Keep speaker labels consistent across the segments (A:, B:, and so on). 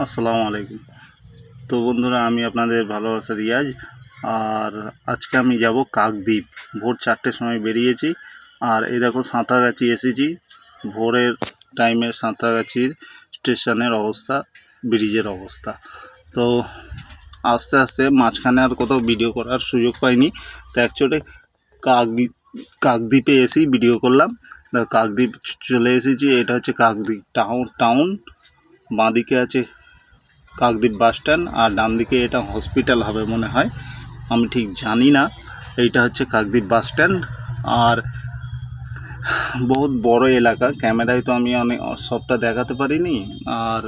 A: আসসালামু আলাইকুম। তো বন্ধুরা, আমি আপনাদের ভালোবাসা রিয়াজ। আর আজকে আমি যাব কাকদ্বীপ। ভোর 4টের সময় বেরিয়েছি। আর এই দেখো সাঁতরাগাছি এসেছি। ভোরের টাইমের সাঁতরাগাছির স্টেশনের অবস্থা, ব্রিজের অবস্থা। তো আস্তে আস্তে মাঝখানে আর কোথাও ভিডিও করার সুযোগ পাইনি। তো অ্যাকচুয়ালি কাকদ্বীপে এসেই ভিডিও করলাম। কাকদ্বীপ চলে এসেছি। এটা হচ্ছে কাকদ্বীপ টাউন। বাঁদিকে আছে কাকদ্বীপ বাস স্ট্যান্ড, আর ডান দিকে এটা হসপিটাল হবে মনে হয়, আমি ঠিক জানি না। এইটা হচ্ছে কাকদ্বীপ বাস স্ট্যান্ড। আর বহুত বড় এলাকা, ক্যামেরায় তো আমি অনেক সবটা দেখাতে পারিনি। আর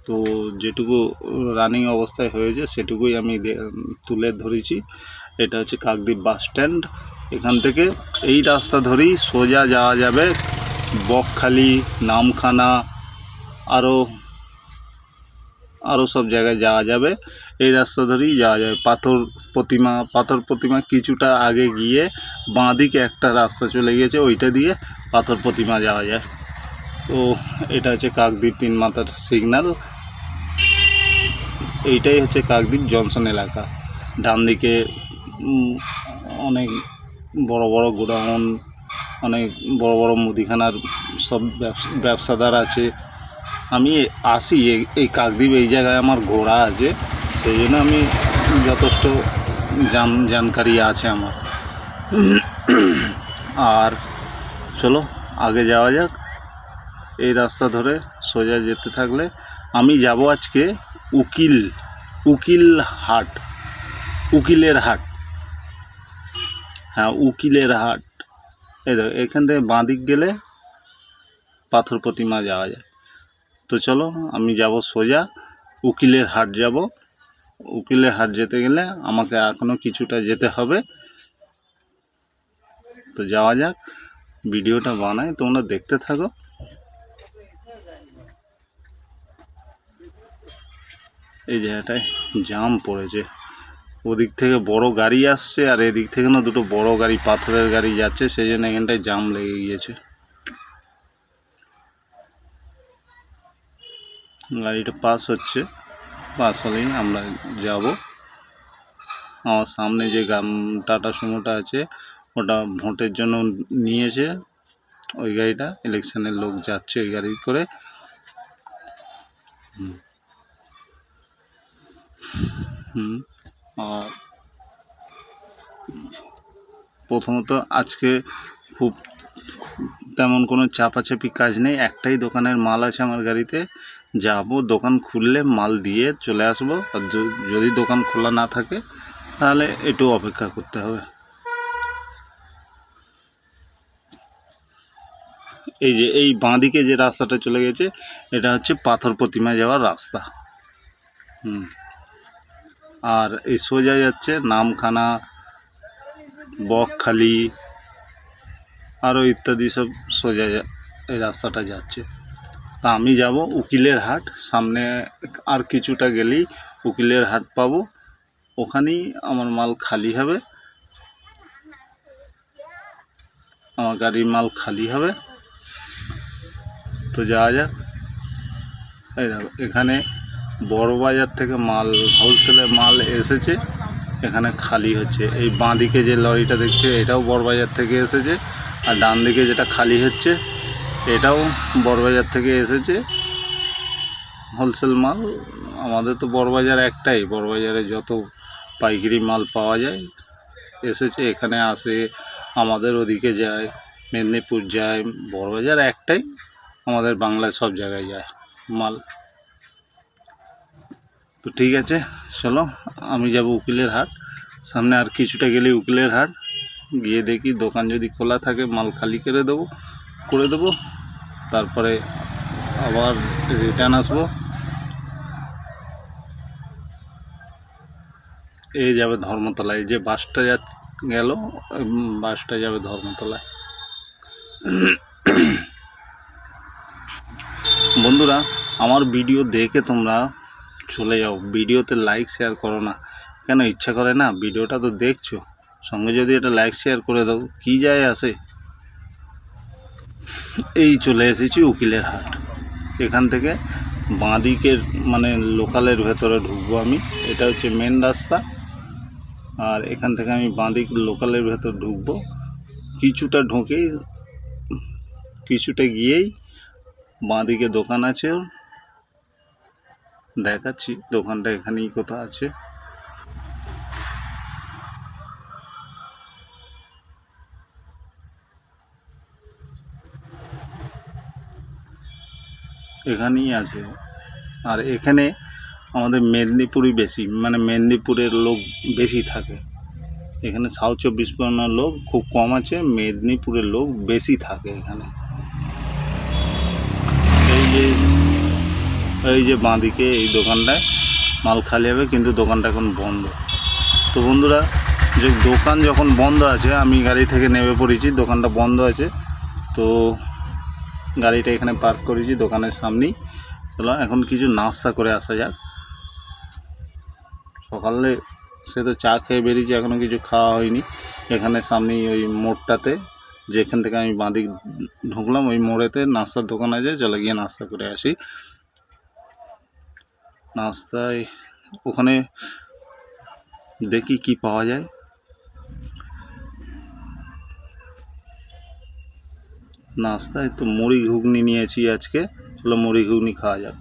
A: তো যেটুকু রানিং অবস্থায় হয়েছে সেটুকুই আমি তুলে ধরেছি। এটা হচ্ছে কাকদ্বীপ বাস স্ট্যান্ড। এখান থেকে এই রাস্তা ধরেই সোজা যাওয়া যাবে বকখালি, নামখানা, আরও সব জায়গায় যাওয়া যাবে। এই রাস্তা ধরেই যাওয়া যাবে। পাথর প্রতিমা কিছুটা আগে গিয়ে বাঁ দিকে একটা রাস্তা চলে গেছে, ওইটা দিয়ে পাথর প্রতিমা যাওয়া যায়। তো এটা হচ্ছে কাকদ্বীপ তিন মাথার সিগন্যাল। এইটাই হচ্ছে কাকদ্বীপ জংশন এলাকা। ডান দিকে অনেক বড় বড় গোডাউন, অনেক বড় বড় মুদিখানার সব ব্যবসাদার আছে। আমি আসি এই কাকদ্বীপ, এই জায়গায় আমার ঘোরা আছে, সেই জন্য আমি যথেষ্ট জানকারি আছে আমার। আর চলো আগে যাওয়া যাক। এই রাস্তা ধরে সোজা যেতে থাকলে আমি যাব আজকে উকিলের হাট। হ্যাঁ, উকিলের হাট। এই দেখো, এখান থেকে বাঁদিক গেলে পাথর প্রতিমা যাওয়া যায়। তো চলো আমি যাব সোজা উকিলের হাট যাব। উকিলের হাট যেতে গেলে আমাকে এখনও কিছুটা যেতে হবে। তো যাওয়া যাক, ভিডিওটা বানাই, তোমরা দেখতে থাকো। এই জায়গাটায় জাম পড়েছে, ওদিক থেকে বড় গাড়ি আসছে আর এদিক থেকে না দুটো বড় গাড়ি, পাথরের গাড়ি যাচ্ছে, সেই জন্য এখানটায় জাম লেগে গিয়েছে। গাড়িটা পাস হচ্ছে, পাস হলেই আমরা যাব। আমার সামনে যে টাটা সুমোটা আছে ওটা ভোটের জন্য নিয়েছে, ওই গাড়িটা ইলেকশনের লোক যাচ্ছে ওই গাড়ি করে। আর প্রথমত আজকে খুব তেমন কোনো চাপাচাপি কাজ নেই। একটাই দোকানের মাল আছে আমার গাড়িতে, যাব দোকান খুললে মাল দিয়ে চলে আসব। আর যদি দোকান খোলা না থাকে তাহলে একটু অপেক্ষা করতে হবে। এই যে এই বাঁদিকে যে রাস্তাটা চলে গেছে এটা হচ্ছে পাথর প্রতিমা যাওয়ার রাস্তা। আর এই সোজা যাচ্ছে নামখানা, বকখালি, আরও ইত্যাদি সব সোজা এই রাস্তাটা যাচ্ছে। তা আমি যাব উকিলের হাট। সামনে আর কিছুটা গেলেই উকিলের হাট পাবো, ওখানেই আমার মাল খালি হবে, আমার গাড়ির মাল খালি হবে। তো যাওয়া যাক। এই দেখো, এখানে বড় বাজার থেকে মাল, হোলসেলের মাল এসেছে, এখানে খালি হচ্ছে। এই বাঁদিকে যে লরিটা দেখছে এটাও বড়বাজার থেকে এসেছে, আর ডান দিকে যেটা খালি হচ্ছে এটাও বড়বাজার থেকে এসেছে হোলসেল মাল। আমাদের তো বড়বাজার একটাই, বড়বাজারে যত পাইকারি মাল পাওয়া যায় এসেছে, এখানে আসে, আমাদের ওদিকে যায়, মেদিনীপুর যায়, বড়বাজার একটাই, আমাদের বাংলায় সব জায়গায় যায় মাল। তো ঠিক আছে, চলো আমি যাব উকিলের হাট। সামনে আর কিছুটা গেলে উকিলের হাট, গিয়ে দেখি দোকান যদি খোলা থাকে মাল খালি করে দেবো, তারপরে আবার রিটার্ন আসবো। এই যাবে ধর্মতলায়, যে বাসটা গেল বাসটা যাবে ধর্মতলায়। বন্ধুরা, আমার ভিডিও দেখে তোমরা চলে যাও, ভিডিওতে লাইক শেয়ার করো না কেন? ইচ্ছা করে না? ভিডিওটা তো দেখছো, সঙ্গে যদি এটা লাইক শেয়ার করে দাও, কি যায় আসে। এই চলে এসেছি উকিলের হাট। এখান থেকে বাঁ দিকের মানে লোকালের ভেতরে ঢুকবো আমি। এটা হচ্ছে মেন রাস্তা, আর এখান থেকে আমি বাঁ দিক লোকালের ভেতর ঢুকবো। কিছুটা গিয়েই বাঁ দিকে দোকান আছে, দেখাচ্ছি দোকানটা এখানেই কোথাও আছে। এখানেই আছে। আর এখানে আমাদের মেদিনীপুরই বেশি, মানে মেদিনীপুরের লোক বেশি থাকে। এখানে সাউথ 24 পরগনার লোক খুব কম আছে, মেদিনীপুরের লোক বেশি থাকে এখানে। এই যে বাঁ দিকে এই দোকানটায় মাল খালি হবে, কিন্তু দোকানটা এখন বন্ধ। তো বন্ধুরা, যে দোকান যখন বন্ধ আছে, আমি গাড়ি থেকে নেমে পড়েছি, দোকানটা বন্ধ আছে, তো গাড়িটা এখানে পার্ক করেছি দোকানের সামনেই। চলো এখন কিছু নাস্তা করে আসা যাক। সকালে সে তো চা খেয়ে বেরিয়েছি, এখনও কিছু খাওয়া হয়নি। এখানে সামনেই ওই মোড়টাতে, যেখান থেকে আমি বাঁদিক ঢুকলাম, ওই মোড়েতে নাস্তার দোকান আছে, চলে গিয়ে নাস্তা করে আসি। নাস্তায় ওখানে দেখি কি পাওয়া যায়। নাস্তায় তো মুড়ি ঘুগনি নিয়েছি আজকে, চলো মুড়ি ঘুগনি খাওয়া যাক।